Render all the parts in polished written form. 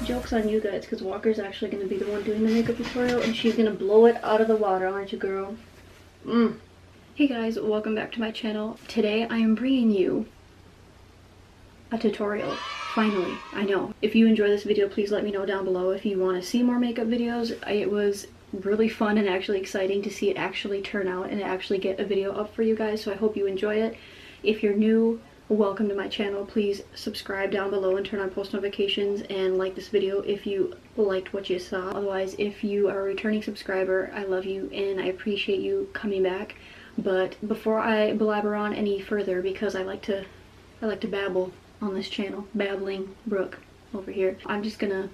Joke's on you guys, because Walker's actually going to be the one doing the makeup tutorial, and she's going to blow it out of the water, aren't you, girl? Hey guys, welcome back to my channel. Today I am bringing you a tutorial. Finally, I know. If you enjoy this video, please let me know down below if you want to see more makeup videos. It was really fun and actually exciting to see it actually turn out and actually get a video up for you guys, so I hope you enjoy it. If you're new, welcome to my channel. Please subscribe down below and turn on post notifications and like this video if you liked what you saw. Otherwise, if you are a returning subscriber, I love you and I appreciate you coming back. But before I blabber on any further, because I like to babble on this channel, babbling Brooke over here, I'm just gonna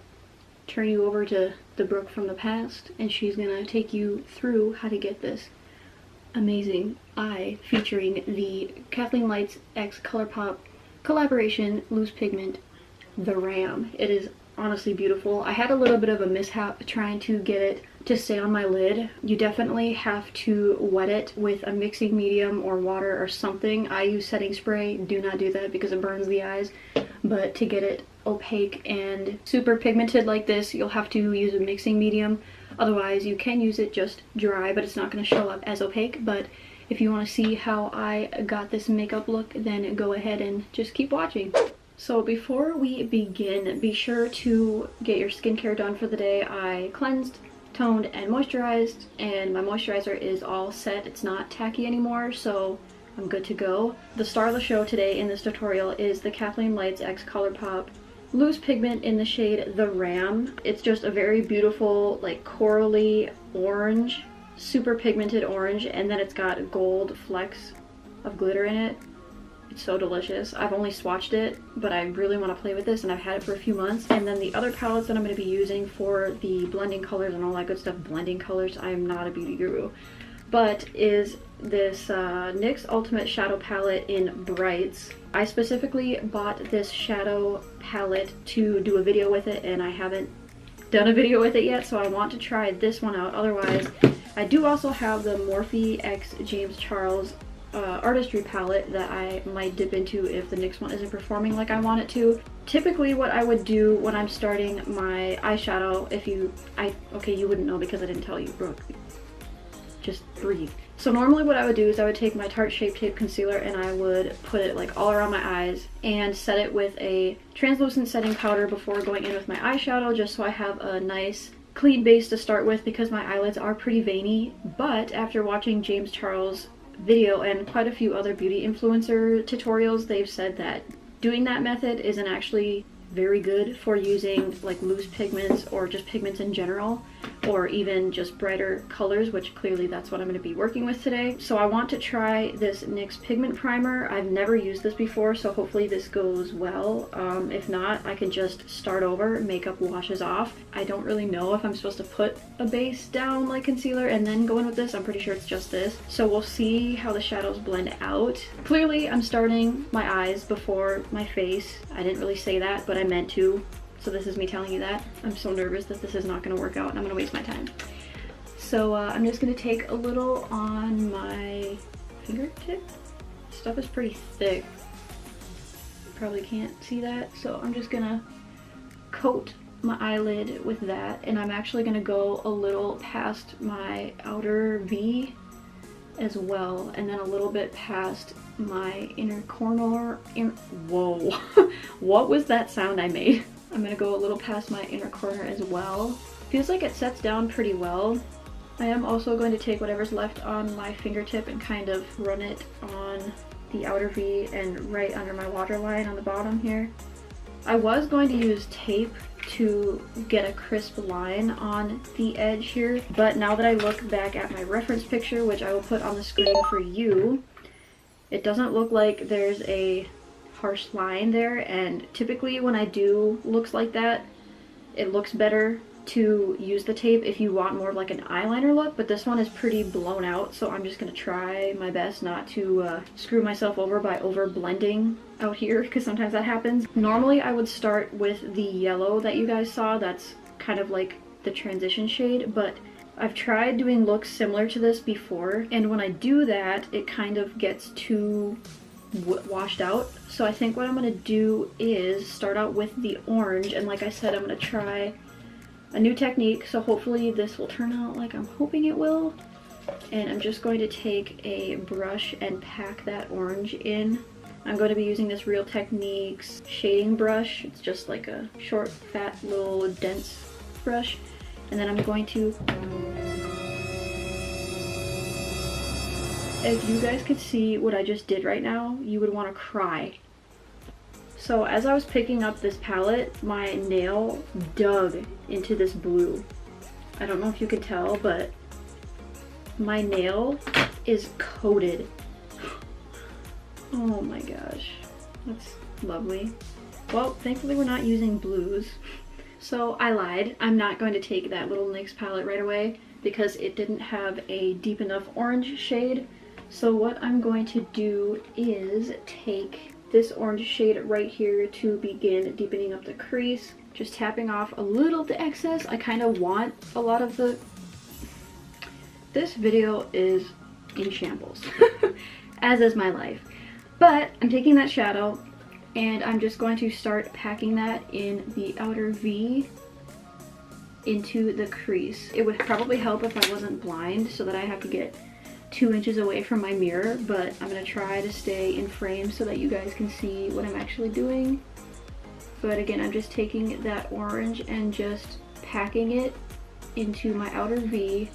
turn you over to the Brooke from the past, and she's gonna take you through how to get this amazing eye featuring the KathleenLights x Colourpop collaboration loose pigment, the Ram. It is honestly beautiful. I had a little bit of a mishap trying to get it to stay on my lid. You definitely have to wet it with a mixing medium or water or something. I use setting spray. Do not do that because it burns the eyes. But to get it opaque and super pigmented like this, you'll have to use a mixing medium. Otherwise, you can use it just dry, but it's not going to show up as opaque. But if you want to see how I got this makeup look, then go ahead and just keep watching. So before we begin, be sure to get your skincare done for the day. I cleansed, toned, and moisturized, and my moisturizer is all set. It's not tacky anymore, so I'm good to go. The star of the show today in this tutorial is the KathleenLights x Colourpop loose pigment in the shade the Ram. It's just a very beautiful, like, corally orange, super pigmented orange, and then it's got gold flecks of glitter in it. It's so delicious. I've only swatched it, but I really want to play with this, and I've had it for a few months. And then the other palettes that I'm going to be using for the blending colors and all that good stuff, blending colors, I am not a beauty guru, but is this NYX Ultimate Shadow Palette in Brights. I specifically bought this shadow palette to do a video with it, and I haven't done a video with it yet, so I want to try this one out. Otherwise, I do also have the Morphe x James Charles artistry palette that I might dip into if the NYX one isn't performing like I want it to. Typically what I would do when I'm starting my eyeshadow, okay, you wouldn't know because I didn't tell you, Brooke. Just breathe. So normally what I would do is I would take my Tarte Shape Tape concealer and I would put it like all around my eyes and set it with a translucent setting powder before going in with my eyeshadow, just so I have a nice clean base to start with because my eyelids are pretty veiny. But after watching James Charles' video and quite a few other beauty influencer tutorials, they've said that doing that method isn't actually very good for using like loose pigments or just pigments in general, or even just brighter colors, which clearly that's what I'm going to be working with today. So I want to try this NYX pigment primer. I've never used this before, so hopefully this goes well. If not, I can just start over, makeup washes off. I don't really know if I'm supposed to put a base down like concealer and then go in with this. I'm pretty sure it's just this. So we'll see how the shadows blend out. Clearly I'm starting my eyes before my face. I didn't really say that, but I meant to. So this is me telling you that. I'm so nervous that this is not going to work out and I'm going to waste my time. So I'm just going to take a little on my fingertip. Stuff is pretty thick. You probably can't see that. So I'm just going to coat my eyelid with that. And I'm actually going to go a little past my outer V as well. And then a little bit past my inner corner. Whoa. What was that sound I made? I'm going to go a little past my inner corner as well. Feels like it sets down pretty well. I am also going to take whatever's left on my fingertip and kind of run it on the outer V and right under my waterline on the bottom here. I was going to use tape to get a crisp line on the edge here, but now that I look back at my reference picture, which I will put on the screen for you, it doesn't look like there's a harsh line there, and typically when I do looks like that, it looks better to use the tape if you want more of like an eyeliner look, but this one is pretty blown out, so I'm just gonna try my best not to screw myself over by over blending out here, because sometimes that happens. Normally I would start with the yellow that you guys saw. That's kind of like the transition shade, but I've tried doing looks similar to this before, and when I do that, it kind of gets too washed out. So I think what I'm going to do is start out with the orange, and like I said, I'm going to try a new technique, so hopefully this will turn out like I'm hoping it will. And I'm just going to take a brush and pack that orange in. I'm going to be using this Real Techniques shading brush. It's just like a short, fat, little dense brush. And then I'm going to... If you guys could see what I just did right now, you would want to cry. So as I was picking up this palette, my nail dug into this blue. I don't know if you could tell, but my nail is coated. Oh my gosh, that's lovely. Well, thankfully we're not using blues. So I lied. I'm not going to take that little NYX palette right away because it didn't have a deep enough orange shade. So what I'm going to do is take this orange shade right here to begin deepening up the crease. Just tapping off a little of the excess. I kind of want a lot of the... This video is in shambles, as is my life. But I'm taking that shadow and I'm just going to start packing that in the outer V into the crease. It would probably help if I wasn't blind so that I have to get 2 inches away from my mirror, but I'm going to try to stay in frame so that you guys can see what I'm actually doing. But again, I'm just taking that orange and just packing it into my outer V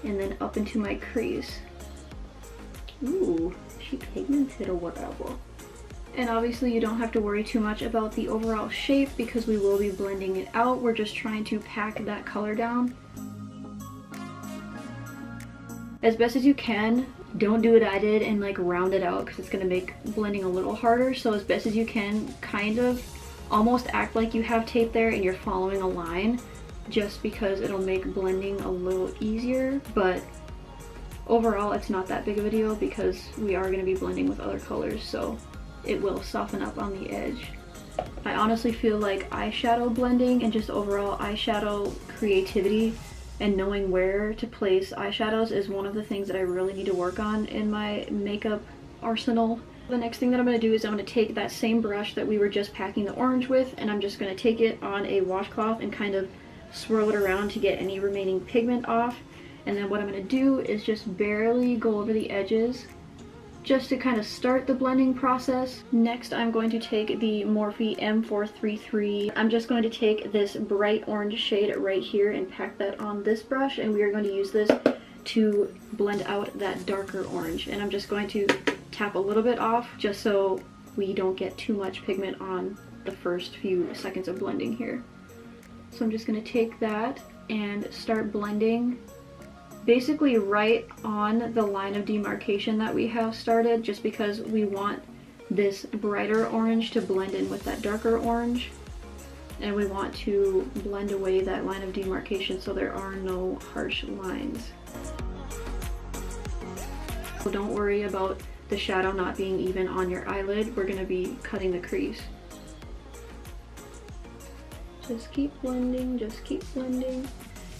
and then up into my crease. Ooh, she pigmented or whatever. And obviously you don't have to worry too much about the overall shape because we will be blending it out. We're just trying to pack that color down as best as you can. Don't do what I did and like round it out because it's going to make blending a little harder. So as best as you can, kind of almost act like you have tape there and you're following a line, just because it'll make blending a little easier. But overall it's not that big of a deal because we are going to be blending with other colors, so it will soften up on the edge. I honestly feel like eyeshadow blending and just overall eyeshadow creativity and knowing where to place eyeshadows is one of the things that I really need to work on in my makeup arsenal. The next thing that I'm going to do is I'm going to take that same brush that we were just packing the orange with, and I'm just going to take it on a washcloth and kind of swirl it around to get any remaining pigment off. And then what I'm going to do is just barely go over the edges just to kind of start the blending process. Next, I'm going to take the Morphe M433. I'm just going to take this bright orange shade right here and pack that on this brush, and we are going to use this to blend out that darker orange. And I'm just going to tap a little bit off just so we don't get too much pigment on the first few seconds of blending here. So I'm just going to take that and start blending basically right on the line of demarcation that we have started, just because we want this brighter orange to blend in with that darker orange, and we want to blend away that line of demarcation so there are no harsh lines. So don't worry about the shadow not being even on your eyelid. We're going to be cutting the crease. Just keep blending, just keep blending.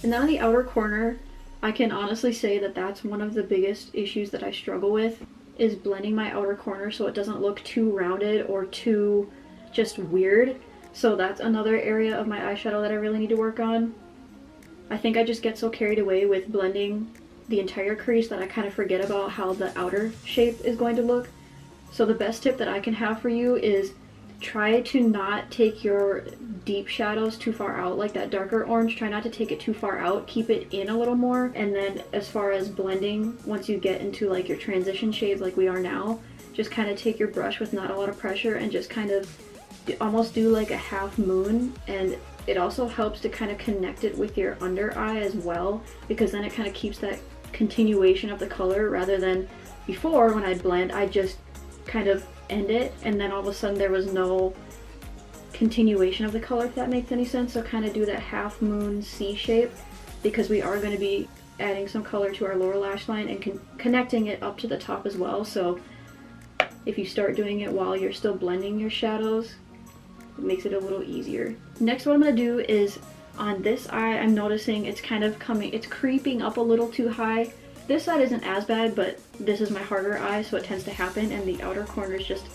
And then on the outer corner, I can honestly say that that's one of the biggest issues that I struggle with, is blending my outer corner so it doesn't look too rounded or too just weird. So that's another area of my eyeshadow that I really need to work on. I think I just get so carried away with blending the entire crease that I kind of forget about how the outer shape is going to look. So the best tip that I can have for you is try to not take your deep shadows too far out, like that darker orange. Try not to take it too far out, keep it in a little more. And then as far as blending, once you get into like your transition shades like we are now, just kind of take your brush with not a lot of pressure and just kind of almost do like a half moon. And it also helps to kind of connect it with your under eye as well, because then it kind of keeps that continuation of the color, rather than before when I'd blend, I'd just kind of end it and then all of a sudden there was no continuation of the color, if that makes any sense. So kind of do that half moon C shape, because we are going to be adding some color to our lower lash line and connecting it up to the top as well. So if you start doing it while you're still blending your shadows, it makes it a little easier. Next, what I'm going to do is On this eye, I'm noticing it's kind of it's creeping up a little too high. This side isn't as bad, but this is my harder eye, so it tends to happen, and the outer corner is just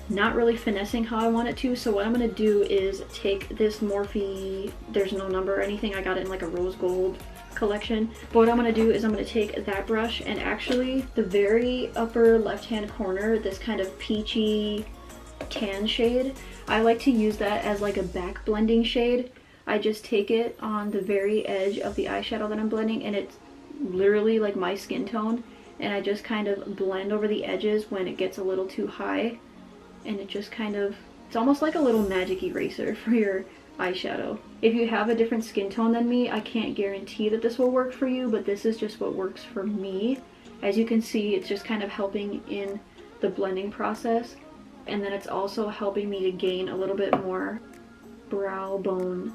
not really finessing how I want it to. So what I'm going to do is take this Morphe, there's no number or anything, I got it in like a rose gold collection. But what I'm going to do is I'm going to take that brush, and actually the very upper left hand corner, this kind of peachy tan shade, I like to use that as like a back blending shade. I just take it on the very edge of the eyeshadow that I'm blending, and it's literally like my skin tone, and I just kind of blend over the edges when it gets a little too high, and it just kind of, it's almost like a little magic eraser for your eyeshadow. If you have a different skin tone than me, I can't guarantee that this will work for you, but this is just what works for me. As you can see, it's just kind of helping in the blending process, and then it's also helping me to gain a little bit more brow bone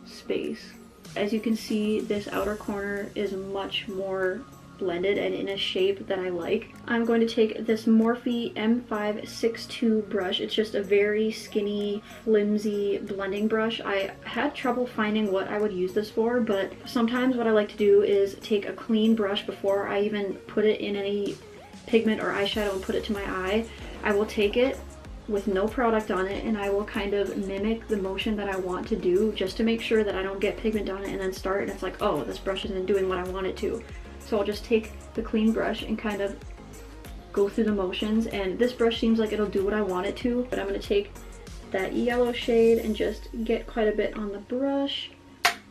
space. As you can see, this outer corner is much more blended and in a shape that I like. I'm going to take this Morphe M562 brush. It's just a very skinny, flimsy blending brush. I had trouble finding what I would use this for, but sometimes what I like to do is take a clean brush before I even put it in any pigment or eyeshadow and put it to my eye. I will take it with no product on it, and I will kind of mimic the motion that I want to do, just to make sure that I don't get pigment on it and then start and it's like, oh, this brush isn't doing what I want it to. So I'll just take the clean brush and kind of go through the motions, and this brush seems like it'll do what I want it to, but I'm going to take that yellow shade and just get quite a bit on the brush,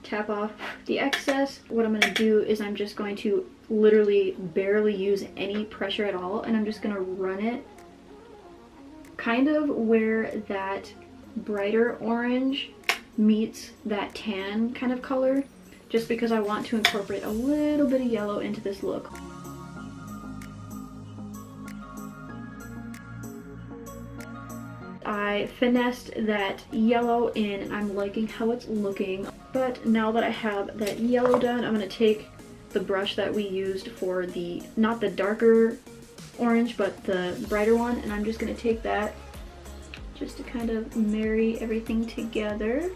tap off the excess. What I'm going to do is I'm just going to literally barely use any pressure at all, and I'm just going to run it kind of where that brighter orange meets that tan kind of color, just because I want to incorporate a little bit of yellow into this look. I finessed that yellow in, and I'm liking how it's looking. But now that I have that yellow done, I'm going to take the brush that we used for the, not the darker orange, but the brighter one, and I'm just going to take that just to kind of marry everything together.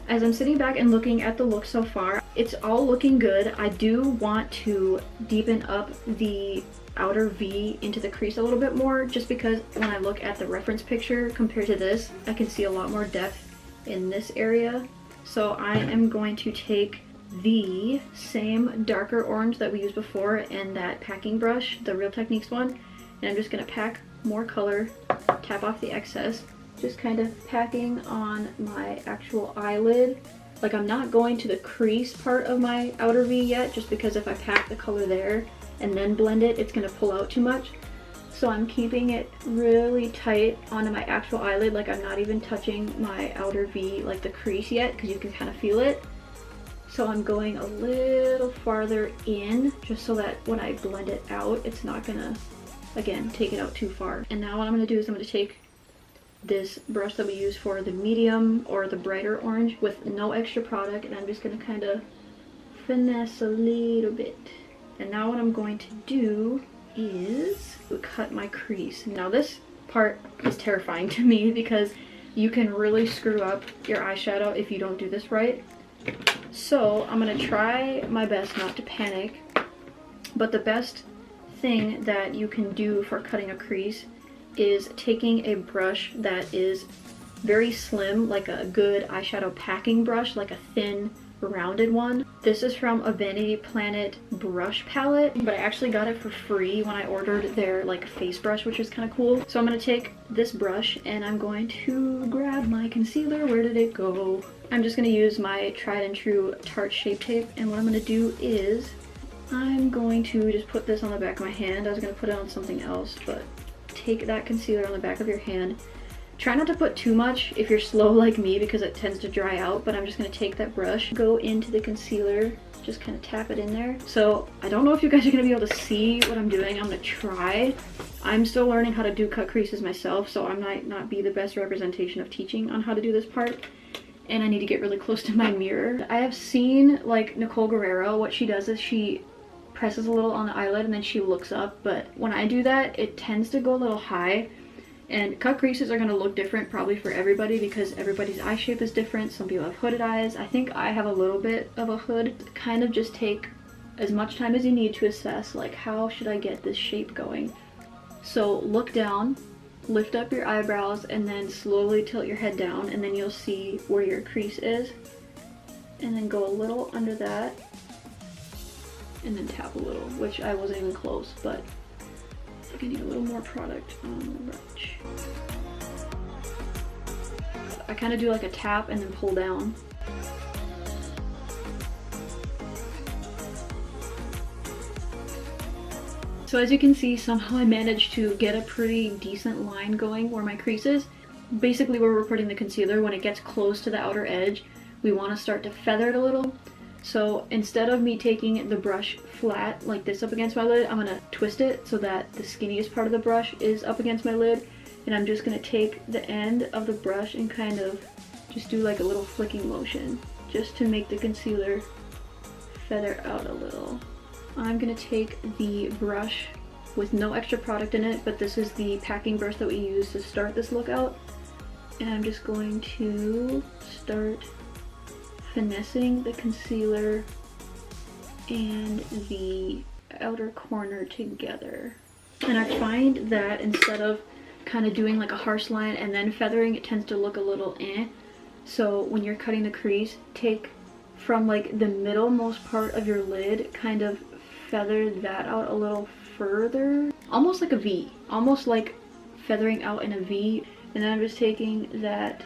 As I'm sitting back and looking at the look so far, it's all looking good. I do want to deepen up the outer V into the crease a little bit more, just because when I look at the reference picture compared to this, I can see a lot more depth in this area. So I am going to take the same darker orange that we used before and that packing brush, the Real Techniques one, and I'm just going to pack more color, tap off the excess, just kind of packing on my actual eyelid. Like, I'm not going to the crease part of my outer V yet, just because if I pack the color there and then blend it, it's going to pull out too much. So I'm keeping it really tight onto my actual eyelid, like I'm not even touching my outer V, like the crease yet, because you can kind of feel it. So I'm going a little farther in, just so that when I blend it out, it's not gonna, again, take it out too far. And now what I'm gonna do is I'm gonna take this brush that we use for the medium or the brighter orange with no extra product, and I'm just gonna kind of finesse a little bit. And now what I'm going to do is cut my crease. Now this part is terrifying to me because you can really screw up your eyeshadow if you don't do this right. So I'm gonna try my best not to panic, but the best thing that you can do for cutting a crease is taking a brush that is very slim, like a good eyeshadow packing brush, like a thin rounded one. This is from a Vanity Planet brush palette, but I actually got it for free when I ordered their like face brush, which is kind of cool. So I'm going to take this brush and I'm going to grab my concealer. Where did it go? I'm just going to use my tried and true Tarte Shape Tape, and what I'm going to do is I'm going to just put this on the back of my hand. I was going to put it on something else, but take that concealer on the back of your hand. Try not to put too much if you're slow like me, because it tends to dry out, but I'm just going to take that brush, go into the concealer, just kind of tap it in there. So I don't know if you guys are going to be able to see what I'm doing. I'm going to try. I'm still learning how to do cut creases myself, so I might not be the best representation of teaching on how to do this part, and I need to get really close to my mirror. I have seen like Nicole Guerrero, what she does is she presses a little on the eyelid and then she looks up, but when I do that, it tends to go a little high. And cut creases are going to look different probably for everybody because everybody's eye shape is different. Some people have hooded eyes. I think I have a little bit of a hood. Kind of just take as much time as you need to assess, like, how should I get this shape going? So look down, lift up your eyebrows, and then slowly tilt your head down, and then you'll see where your crease is. And then go a little under that, and then tap a little, which I wasn't even close, but I think I need a little more product on the brush. I kind of do like a tap and then pull down. So as you can see, somehow I managed to get a pretty decent line going where my crease is. Basically where we're putting the concealer, when it gets close to the outer edge, we want to start to feather it a little. So instead of me taking the brush flat like this up against my lid, I'm going to twist it so that the skinniest part of the brush is up against my lid. And I'm just going to take the end of the brush and kind of just do like a little flicking motion just to make the concealer feather out a little. I'm going to take the brush with no extra product in it, but this is the packing brush that we use to start this look out. And I'm just going to start finessing the concealer and the outer corner together. And I find that instead of kind of doing like a harsh line and then feathering, it tends to look a little eh. So when you're cutting the crease, take from like the middlemost part of your lid, kind of feather that out a little further, almost like a V, almost like feathering out in a V. And then I'm just taking that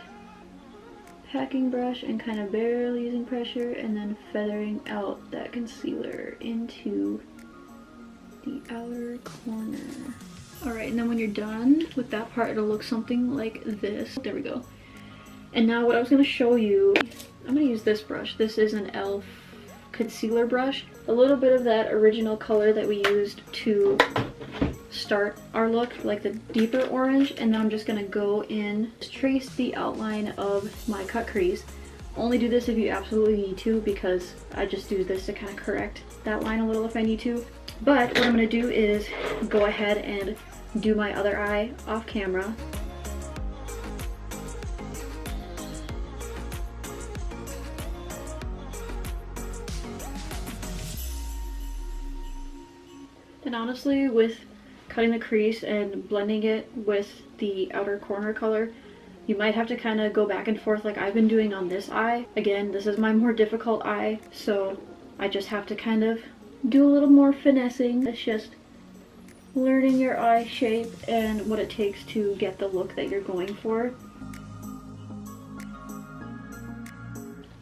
packing brush and kind of barely using pressure and then feathering out that concealer into the outer corner. Alright, and then when you're done with that part, it'll look something like this. There we go. And now what I was going to show you, I'm going to use this brush. This is an e.l.f. concealer brush. A little bit of that original color that we used to start our look, like the deeper orange, and then I'm just going to go in, trace the outline of my cut crease. Only do this if you absolutely need to, because I just do this to kind of correct that line a little if I need to. But what I'm going to do is go ahead and do my other eye off camera. And honestly, with cutting the crease and blending it with the outer corner color, you might have to kind of go back and forth like I've been doing on this eye. Again, this is my more difficult eye, so I just have to kind of do a little more finessing. It's just learning your eye shape and what it takes to get the look that you're going for.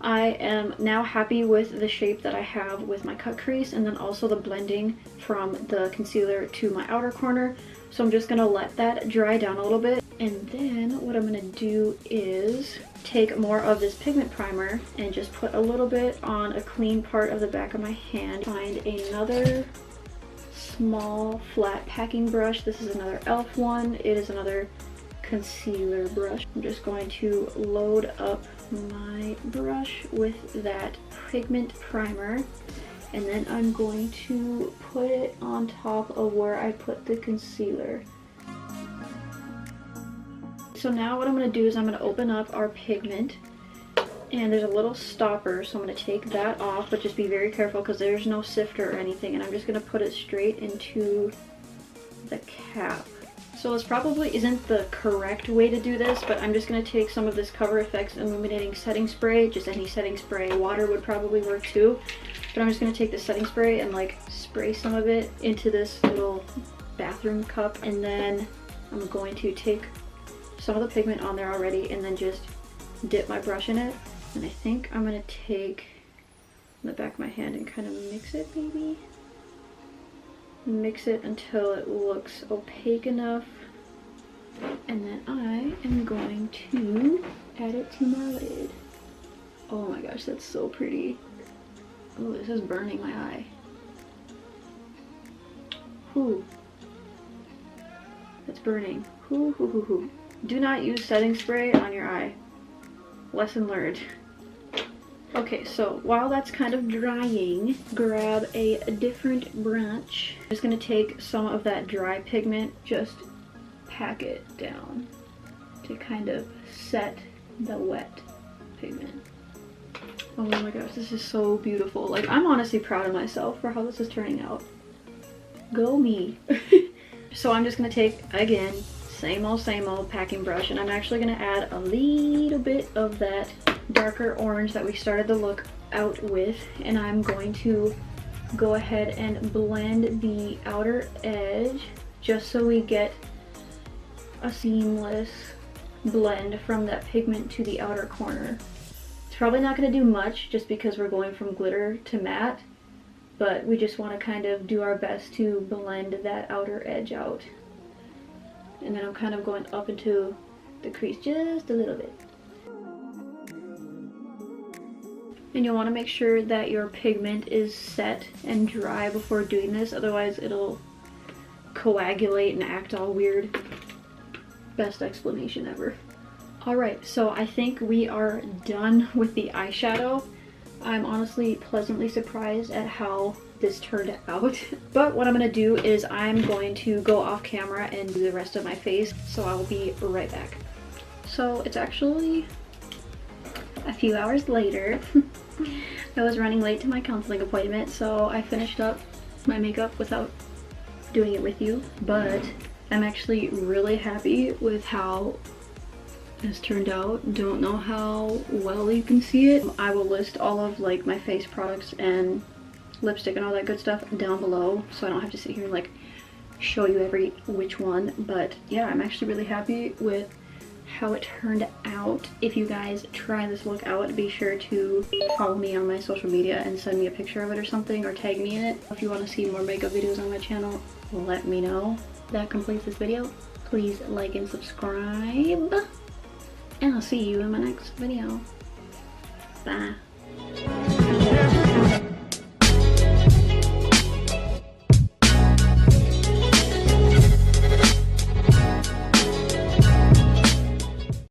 I am now happy with the shape that I have with my cut crease, and then also the blending from the concealer to my outer corner. So I'm just going to let that dry down a little bit. And then what I'm going to do is take more of this pigment primer and just put a little bit on a clean part of the back of my hand. Find another small flat packing brush. This is another e.l.f. one. It is another concealer brush. I'm just going to load up my brush with that pigment primer, and then I'm going to put it on top of where I put the concealer. So now what I'm going to do is I'm going to open up our pigment, and there's a little stopper, so I'm going to take that off, but just be very careful because there's no sifter or anything, and I'm just going to put it straight into the cap. So this probably isn't the correct way to do this, but I'm just going to take some of this Cover FX illuminating setting spray, just any setting spray. Water would probably work too, but I'm just going to take the setting spray and like spray some of it into this little bathroom cup, and then I'm going to take some of the pigment on there already and then just dip my brush in it. And I think I'm going to take the back of my hand and kind of mix it, maybe. Mix it until it looks opaque enough, and then I am going to add it to my lid. Oh my gosh, that's so pretty. Oh, this is burning my eye. Whew. That's burning. Whew, whew, whew, whew. Do not use setting spray on your eye. Lesson learned. Okay, so while that's kind of drying, grab a different brush. I'm just going to take some of that dry pigment, just pack it down to kind of set the wet pigment. Oh my gosh, this is so beautiful. Like, I'm honestly proud of myself for how this is turning out. Go me. So I'm just gonna take, again, same old packing brush, and I'm actually gonna add a little bit of that darker orange that we started the look out with, and I'm going to go ahead and blend the outer edge just so we get a seamless blend from that pigment to the outer corner. It's probably not going to do much just because we're going from glitter to matte, but we just want to kind of do our best to blend that outer edge out. And then I'm kind of going up into the crease just a little bit. And you'll want to make sure that your pigment is set and dry before doing this, otherwise it'll coagulate and act all weird. Best explanation ever. Alright, so I think we are done with the eyeshadow. I'm honestly pleasantly surprised at how this turned out. But what I'm going to do is I'm going to go off camera and do the rest of my face, so I will be right back. So it's actually a few hours later. I was running late to my counseling appointment, so I finished up my makeup without doing it with you, but I'm actually really happy with how this turned out. Don't know how well you can see it. I will list all of like my face products and lipstick and all that good stuff down below, so I don't have to sit here and like show you every which one. But yeah, I'm actually really happy with how it turned out. If you guys try this look out, be sure to follow me on my social media and send me a picture of it or something, or tag me in it. If you want to see more makeup videos on my channel, let me know. That completes this video. Please like and subscribe, and I'll see you in my next video. Bye.